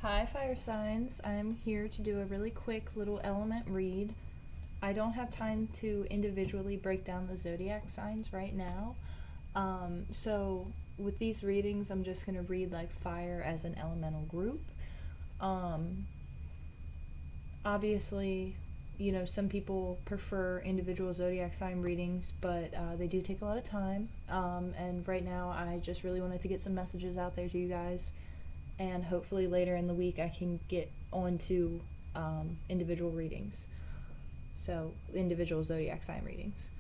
Hi, fire signs. I'm here to do a really quick little element read. I don't have time to individually break down the zodiac signs right now. So with these readings, I'm just going to read like fire as an elemental group. Obviously, some people prefer individual zodiac sign readings, but they do take a lot of time. And right now, I just really wanted to get some messages out there to you guys. And hopefully later in the week I can get onto individual readings. So, individual zodiac sign readings.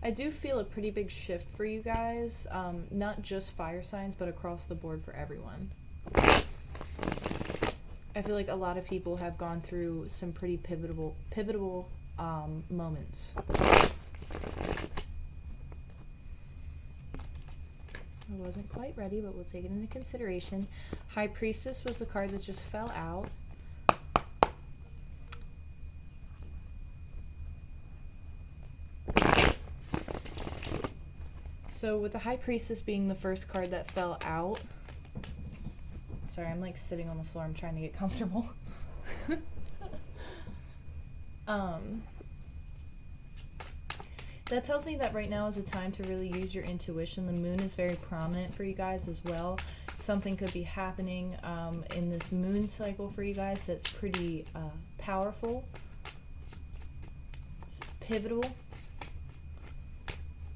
I do feel a pretty big shift for you guys, not just fire signs, but across the board for everyone. I feel like a lot of people have gone through some pretty pivotal moments. I wasn't quite ready, but we'll take it into consideration. High Priestess was the card that just fell out. So with the High Priestess being the first card that fell out, sorry, I'm like sitting on the floor. I'm trying to get comfortable. That tells me that right now is a time to really use your intuition. The moon is very prominent for you guys as well. Something could be happening in this moon cycle for you guys that's pretty powerful. It's pivotal.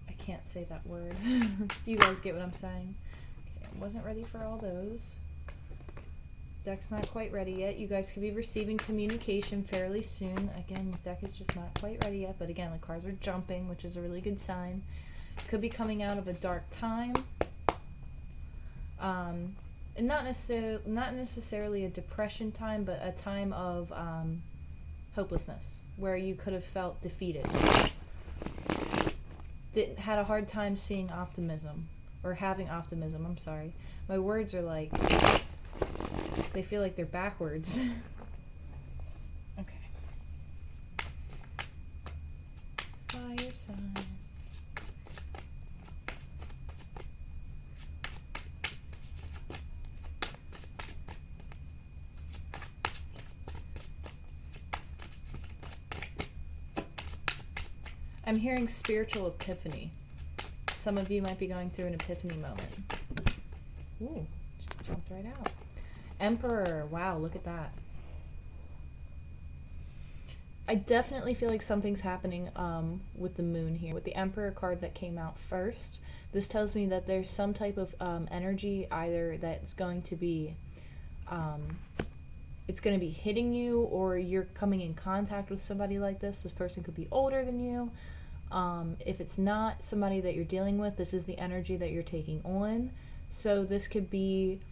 I can't say that word. Do you guys get what I'm saying? Okay, I wasn't ready for all those. Deck's not quite ready yet. You guys could be receiving communication fairly soon. Again, the deck is just not quite ready yet, but again, the cards are jumping, which is a really good sign. Could be coming out of a dark time. And not necessarily a depression time, but a time of hopelessness, where you could have felt defeated. Had a hard time seeing optimism, or having optimism, I'm sorry. My words are like... they feel like they're backwards. Okay. Fire sign. I'm hearing spiritual epiphany. Some of you might be going through an epiphany moment. Ooh, just jumped right out. Emperor, wow, look at that. I definitely feel like something's happening with the moon here. With the Emperor card that came out first, this tells me that there's some type of energy either that's going to be it's going to be hitting you, or you're coming in contact with somebody like this. This person could be older than you. If it's not somebody that you're dealing with, this is the energy that you're taking on. So this could be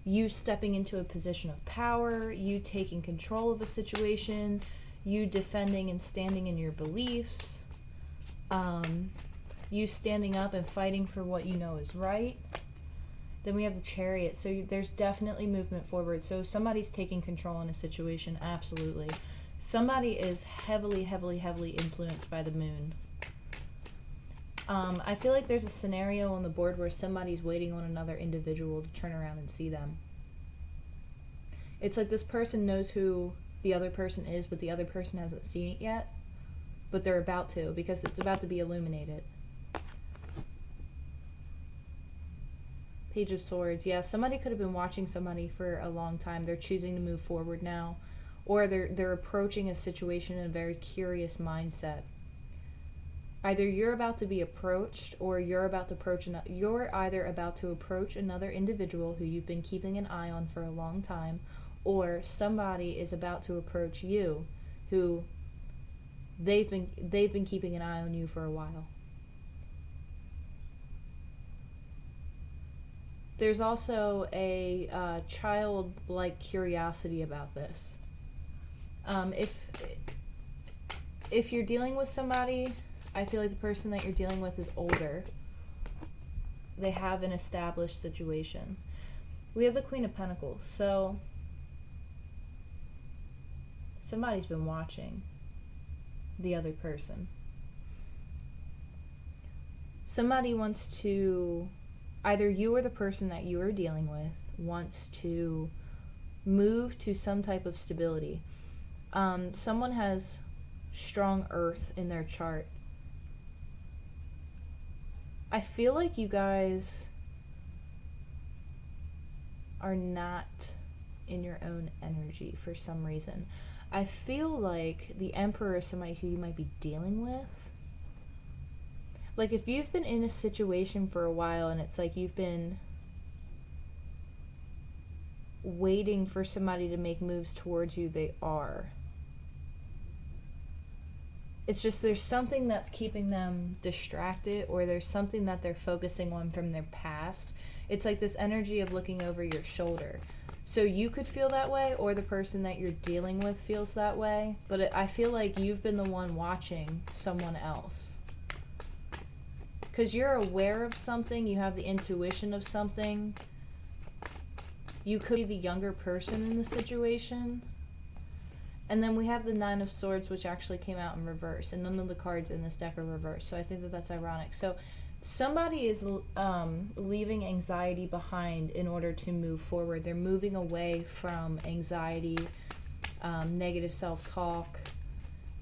you stepping into a position of power, you taking control of a situation, you defending and standing in your beliefs, you standing up and fighting for what you know is right. Then we have the Chariot. So there's definitely movement forward. So somebody's taking control in a situation, absolutely. Somebody is heavily influenced by the moon. I feel like there's a scenario on the board where somebody's waiting on another individual to turn around and see them. It's like this person knows who the other person is, but the other person hasn't seen it yet. But they're about to, because it's about to be illuminated. Page of Swords. Yeah, somebody could have been watching somebody for a long time. They're choosing to move forward now. Or they're approaching a situation in a very curious mindset. Either you're about to be approached, or you're either about to approach another individual who you've been keeping an eye on for a long time, or somebody is about to approach you who they've been keeping an eye on you for a while. There's also a childlike curiosity about this. If you're dealing with somebody, I feel like the person that you're dealing with is older. They have an established situation. We have the Queen of Pentacles, so somebody's been watching. the other person. Somebody wants to, either you or the person that you are dealing with wants to move to some type of stability. Someone has strong earth in their chart. I feel like you guys are not in your own energy for some reason. I feel like the Emperor is somebody who you might be dealing with. Like if you've been in a situation for a while and it's like you've been waiting for somebody to make moves towards you, they are. It's just there's something that's keeping them distracted, or there's something that they're focusing on from their past. It's like this energy of looking over your shoulder. So you could feel that way, or the person that you're dealing with feels that way. But I feel like you've been the one watching someone else. Because you're aware of something, you have the intuition of something. You could be the younger person in the situation. And then we have the Nine of Swords, which actually came out in reverse. And none of the cards in this deck are reversed. So I think that that's ironic. So somebody is leaving anxiety behind in order to move forward. They're moving away from anxiety, negative self-talk,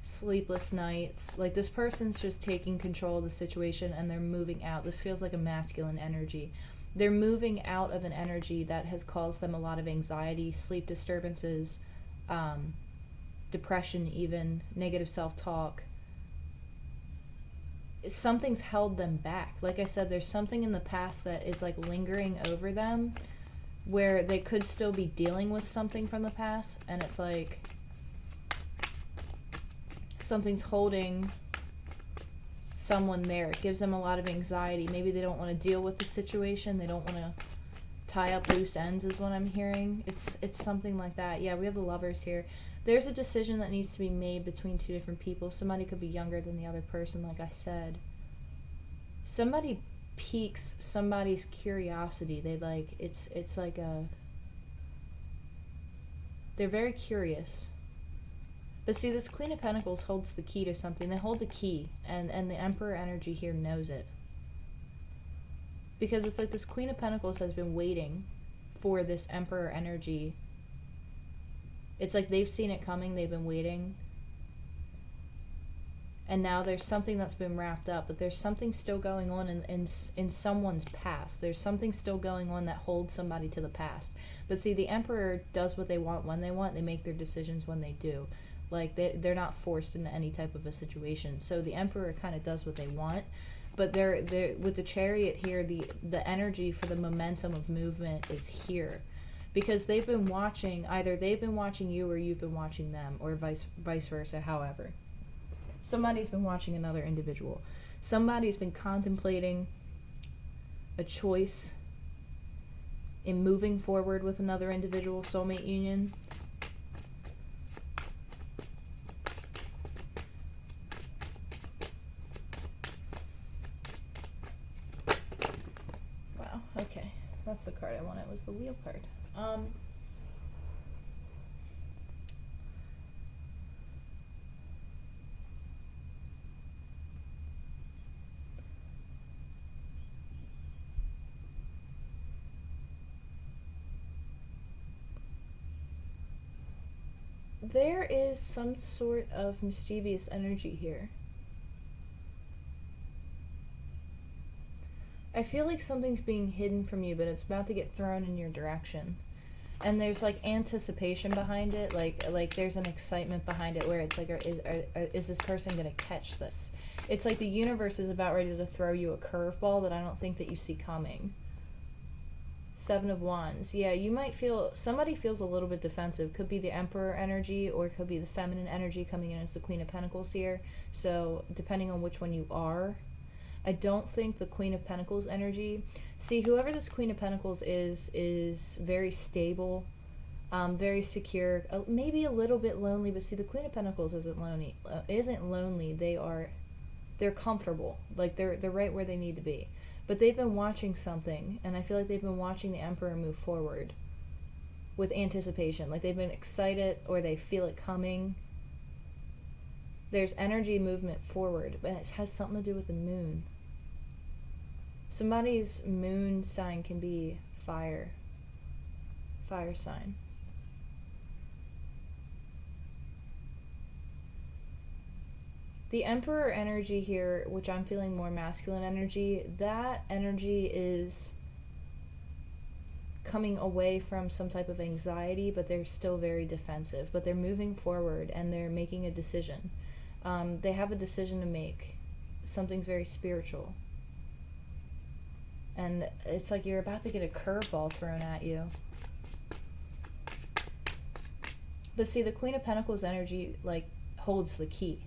sleepless nights. Like this person's just taking control of the situation and they're moving out. This feels like a masculine energy. They're moving out of an energy that has caused them a lot of anxiety, sleep disturbances, depression even, negative self-talk. Something's held them back. Like I said, there's something in the past that is like lingering over them where they could still be dealing with something from the past, and it's like something's holding someone there. It gives them a lot of anxiety. Maybe they don't want to deal with the situation. They don't want to tie up loose ends is what I'm hearing. It's something like that. Yeah, we have the Lovers here. There's a decision that needs to be made between two different people. Somebody could be younger than the other person, like I said. Somebody piques somebody's curiosity. They like, it's like a, they're very curious. But see, this Queen of Pentacles holds the key to something. They hold the key, and the Emperor energy here knows it. Because it's like this Queen of Pentacles has been waiting for this Emperor energy. It's like they've seen it coming, they've been waiting. And now there's something that's been wrapped up, but there's something still going on in someone's past. There's something still going on that holds somebody to the past. But see, the Emperor does what they want when they want. They make their decisions when they do. Like, they're not forced into any type of a situation. So the Emperor kind of does what they want. But they're with the Chariot here, the energy for the momentum of movement is here. Because they've been watching, either they've been watching you or you've been watching them, or vice versa, however. Somebody's been watching another individual. Somebody's been contemplating a choice in moving forward with another individual, soulmate union. Wow, okay. That's the card I wanted. It was the Wheel card. There is some sort of mischievous energy here. I feel like something's being hidden from you, but it's about to get thrown in your direction. And there's like anticipation behind it, like there's an excitement behind it where it's like, is this person gonna catch this? It's like the universe is about ready to throw you a curveball that I don't think that you see coming. Seven of Wands. Yeah, you might feel, somebody feels a little bit defensive. Could be the Emperor energy, or it could be the feminine energy coming in as the Queen of Pentacles here. So depending on which one you are. I don't think the Queen of Pentacles energy. See, whoever this Queen of Pentacles is very stable, very secure, maybe a little bit lonely. But see, the Queen of Pentacles isn't lonely. They're comfortable. Like they're right where they need to be. But they've been watching something, and I feel like they've been watching the Emperor move forward with anticipation. Like they've been excited, or they feel it coming. There's energy movement forward, but it has something to do with the moon. Somebody's moon sign can be fire sign. The Emperor energy here, which I'm feeling more masculine energy, that energy is coming away from some type of anxiety, but they're still very defensive. But they're moving forward and they're making a decision. They have a decision to make. Something's very spiritual. And it's like you're about to get a curveball thrown at you. But see, the Queen of Pentacles energy, like, holds the key.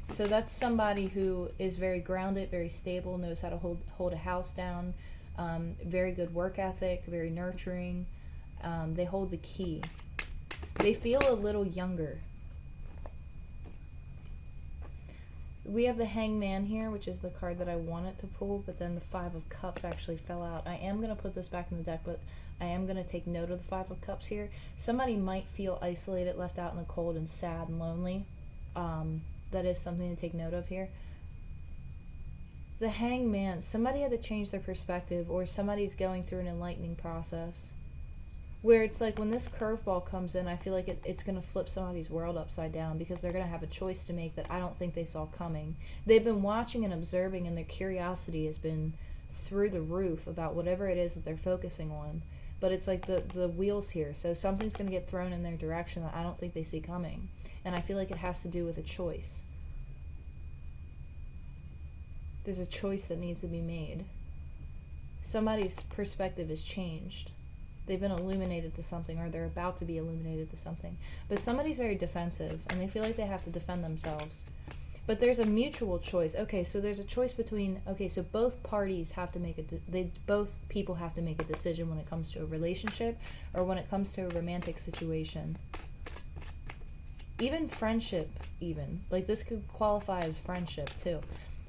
So that's somebody who is very grounded, very stable, knows how to hold a house down, very good work ethic, very nurturing. They hold the key. They feel a little younger. We have the Hangman here, which is the card that I wanted to pull, but then the Five of Cups actually fell out. I am going to put this back in the deck, but I am going to take note of the Five of Cups here. Somebody might feel isolated, left out in the cold, and sad and lonely. That is something to take note of here. The Hangman, somebody had to change their perspective, or somebody's going through an enlightening process. Where it's like when this curveball comes in, I feel like it's going to flip somebody's world upside down, because they're going to have a choice to make that I don't think they saw coming. They've been watching and observing, and their curiosity has been through the roof about whatever it is that they're focusing on. But it's like the wheels here. So something's going to get thrown in their direction that I don't think they see coming. And I feel like it has to do with a choice. There's a choice that needs to be made. Somebody's perspective has changed. They've been illuminated to something, or they're about to be illuminated to something. But somebody's very defensive, and they feel like they have to defend themselves. But there's a mutual choice. Okay, so there's a choice between, so both parties have to make both people have to make a decision when it comes to a relationship, or when it comes to a romantic situation. Even friendship, like this could qualify as friendship too.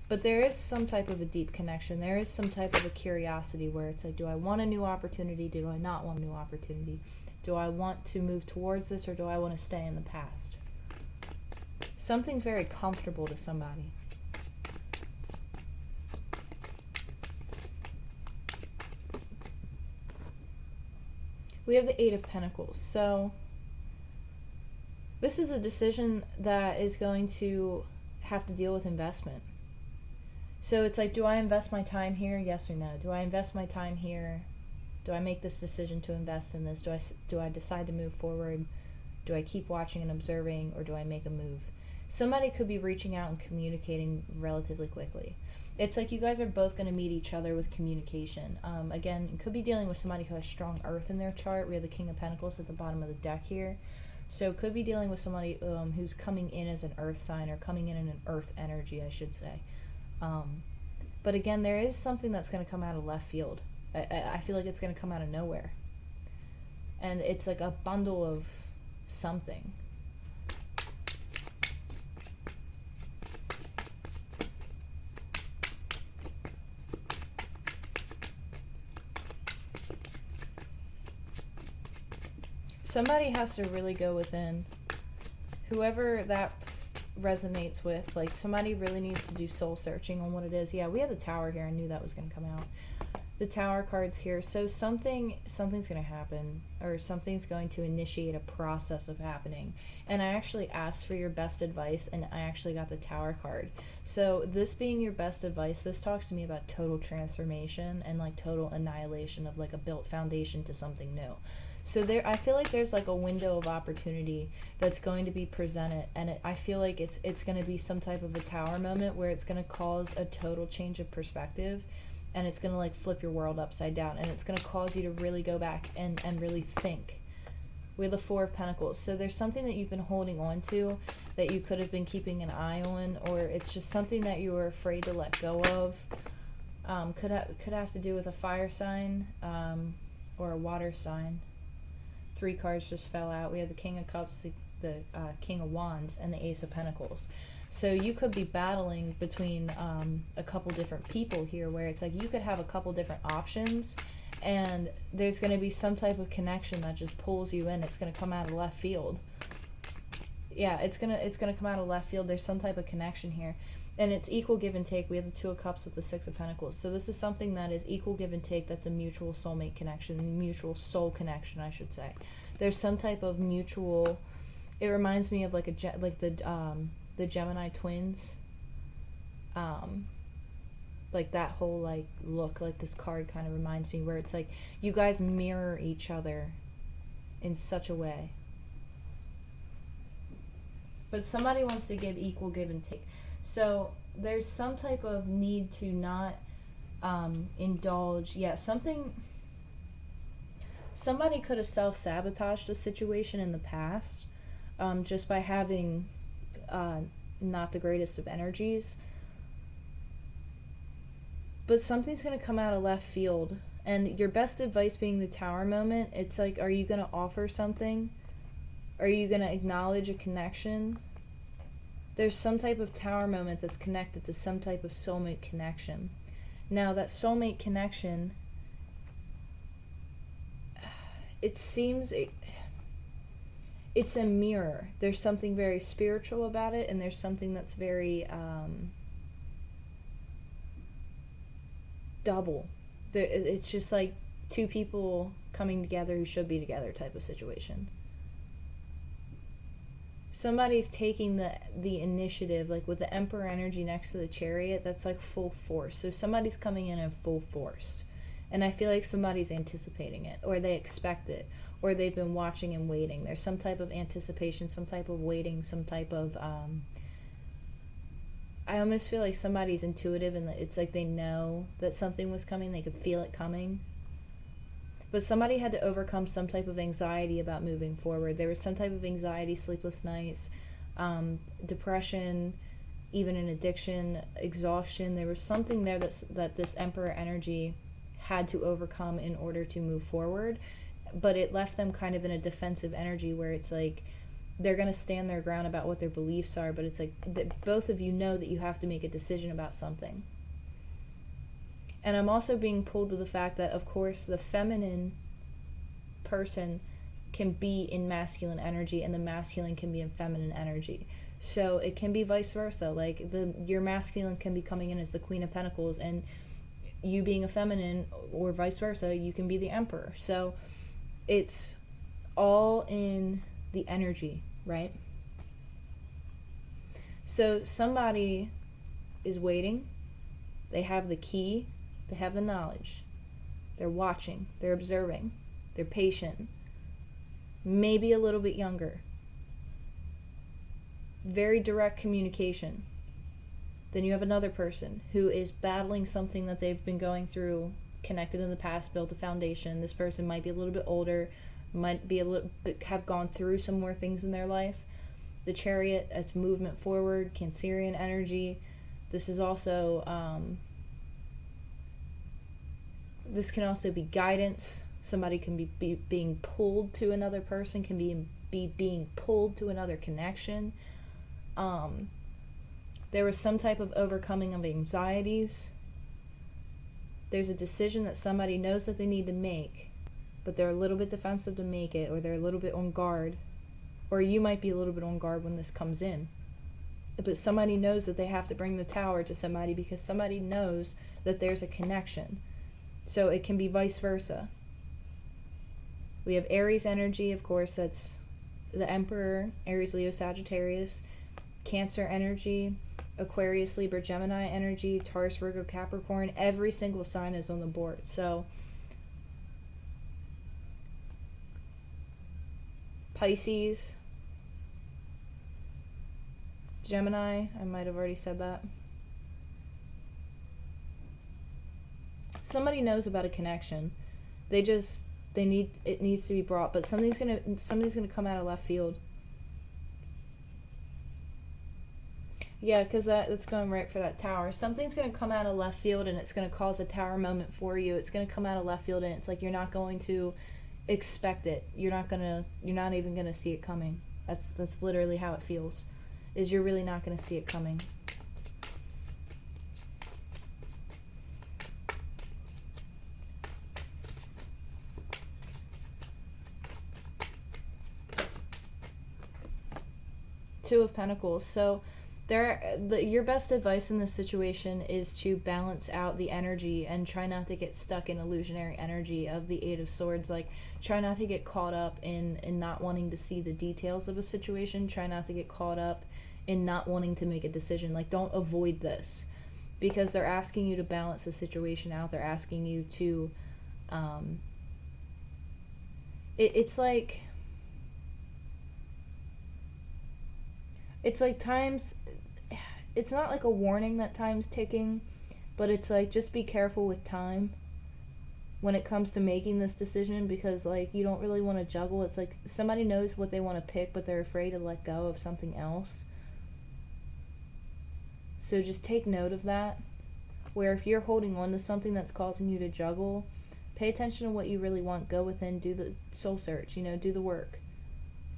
But there is some type of a deep connection. There is some type of a curiosity where it's like, do I want a new opportunity? Do I not want a new opportunity? Do I want to move towards this, or do I want to stay in the past? Something's very comfortable to somebody. We have the Eight of Pentacles. So this is a decision that is going to have to deal with investment. So it's like, do I invest my time here? Yes or no? Do I invest my time here? Do I make this decision to invest in this? Do I decide to move forward? Do I keep watching and observing, or do I make a move? Somebody could be reaching out and communicating relatively quickly. It's like you guys are both going to meet each other with communication. Again, you could be dealing with somebody who has strong earth in their chart. We have the King of Pentacles at the bottom of the deck here. So could be dealing with somebody who's coming in as an earth sign, or coming in an earth energy, I should say. But again, there is something that's going to come out of left field. I feel like it's going to come out of nowhere. And it's like a bundle of something. Somebody has to really go within. Whoever that resonates with, like, somebody really needs to do soul searching on what it is. Yeah, we have the Tower here. I knew that was going to come out. The Tower cards here. So something's going to happen, or something's going to initiate a process of happening. And I actually asked for your best advice, and I actually got the Tower card. So this being your best advice, this talks to me about total transformation and like total annihilation of like a built foundation to something new. So there, I feel like there's like a window of opportunity that's going to be presented, and I feel like it's going to be some type of a Tower moment where it's going to cause a total change of perspective, and it's going to like flip your world upside down, and it's going to cause you to really go back and really think. We have the Four of Pentacles. So there's something that you've been holding on to that you could have been keeping an eye on, or it's just something that you were afraid to let go of. Could have to do with a fire sign or a water sign. 3 cards just fell out. We have the King of Cups, the King of Wands, and the Ace of Pentacles. So you could be battling between a couple different people here, where it's like you could have a couple different options, and there's going to be some type of connection that just pulls you in. It's going to come out of left field. Yeah, it's gonna come out of left field. There's some type of connection here, and it's equal give and take. We have the Two of Cups with the Six of Pentacles, so this is something that is equal give and take. That's a mutual soulmate connection, mutual soul connection, I should say. There's some type of mutual. It reminds me of like the Gemini twins, like that whole like look. Like this card kind of reminds me where it's like you guys mirror each other in such a way. But somebody wants to give equal give and take. So there's some type of need to not indulge. Yeah, somebody could have self-sabotaged a situation in the past just by having not the greatest of energies. But something's going to come out of left field. And your best advice being the Tower moment, it's like, are you going to offer something? Are you going to acknowledge a connection? There's some type of Tower moment that's connected to some type of soulmate connection. Now, that soulmate connection, it seems it's a mirror. There's something very spiritual about it, and there's something that's very double. It's just like two people coming together who should be together type of situation. Somebody's taking the initiative, like with the Emperor energy next to the Chariot, that's like full force. So somebody's coming in full force. And I feel like somebody's anticipating it, or they expect it, or they've been watching and waiting. There's some type of anticipation, some type of waiting, some type of... I almost feel like somebody's intuitive, and it's like they know that something was coming. They could feel it coming. But somebody had to overcome some type of anxiety about moving forward. There was some type of anxiety, sleepless nights, depression, even an addiction, exhaustion. There was something there that this Emperor energy had to overcome in order to move forward. But it left them kind of in a defensive energy where it's like they're going to stand their ground about what their beliefs are. But it's like both of you know that you have to make a decision about something. And I'm also being pulled to the fact that, of course, the feminine person can be in masculine energy and the masculine can be in feminine energy. So it can be vice versa. Like your masculine can be coming in as the Queen of Pentacles, and you being a feminine, or vice versa, you can be the Emperor. So it's all in the energy, right? So somebody is waiting. They have the key. They have the knowledge. They're watching. They're observing. They're patient. Maybe a little bit younger. Very direct communication. Then you have another person who is battling something that they've been going through, connected in the past, built a foundation. This person might be a little bit older, might be a little bit, have gone through some more things in their life. The Chariot, it's movement forward, Cancerian energy. This is also... this can also be guidance. Somebody can be being pulled to another person, can be being pulled to another connection. There was some type of overcoming of anxieties. There's a decision that somebody knows that they need to make, but they're a little bit defensive to make it, or they're a little bit on guard. Or you might be a little bit on guard when this comes in. But somebody knows that they have to bring the Tower to somebody because somebody knows that there's a connection. So it can be vice versa. We have Aries energy, of course, that's the Emperor, Aries, Leo, Sagittarius, Cancer energy, Aquarius, Libra, Gemini energy, Taurus, Virgo, Capricorn. Every single sign is on the board. So Pisces, Gemini, I might have already said that. Somebody knows about a connection. It needs to be brought, but somebody's gonna come out of left field. Yeah, because that's going right for that Tower. Something's gonna come out of left field, and it's gonna cause a Tower moment for you. It's gonna come out of left field, and it's like you're not going to expect it. You're not even gonna see it coming. That's literally how it feels. Is you're really not gonna see it coming. Two of Pentacles. So your best advice in this situation is to balance out the energy and try not to get stuck in illusionary energy of the Eight of Swords. Like, try not to get caught up in not wanting to see the details of a situation. Try not to get caught up in not wanting to make a decision. Like, don't avoid this, because they're asking you to balance the situation out. They're asking you to it's like times, it's not like a warning that time's ticking, but it's like, just be careful with time when it comes to making this decision, because like, you don't really want to juggle. It's like somebody knows what they want to pick, but they're afraid to let go of something else. So just take note of that, where if you're holding on to something that's causing you to juggle, pay attention to what you really want. Go within, do the soul search, do the work.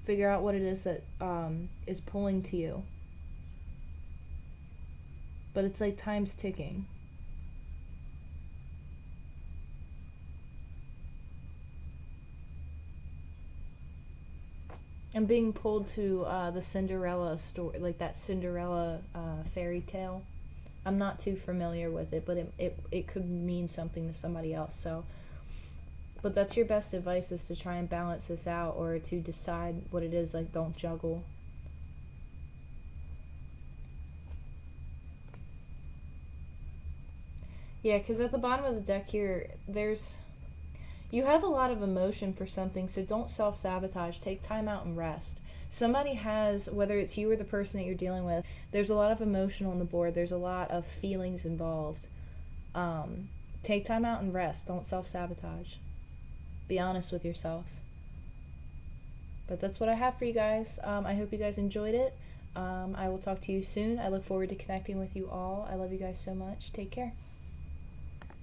Figure out what it is that is pulling to you. But it's like time's ticking. I'm being pulled to the Cinderella story, like that Cinderella fairy tale. I'm not too familiar with it, but it could mean something to somebody else. So, but that's your best advice, is to try and balance this out, or to decide what it is. Like, don't juggle. Yeah, because at the bottom of the deck here, you have a lot of emotion for something, so don't self-sabotage. Take time out and rest. Somebody has, whether it's you or the person that you're dealing with, there's a lot of emotion on the board. There's a lot of feelings involved. Take time out and rest. Don't self-sabotage. Be honest with yourself. But that's what I have for you guys. I hope you guys enjoyed it. I will talk to you soon. I look forward to connecting with you all. I love you guys so much. Take care.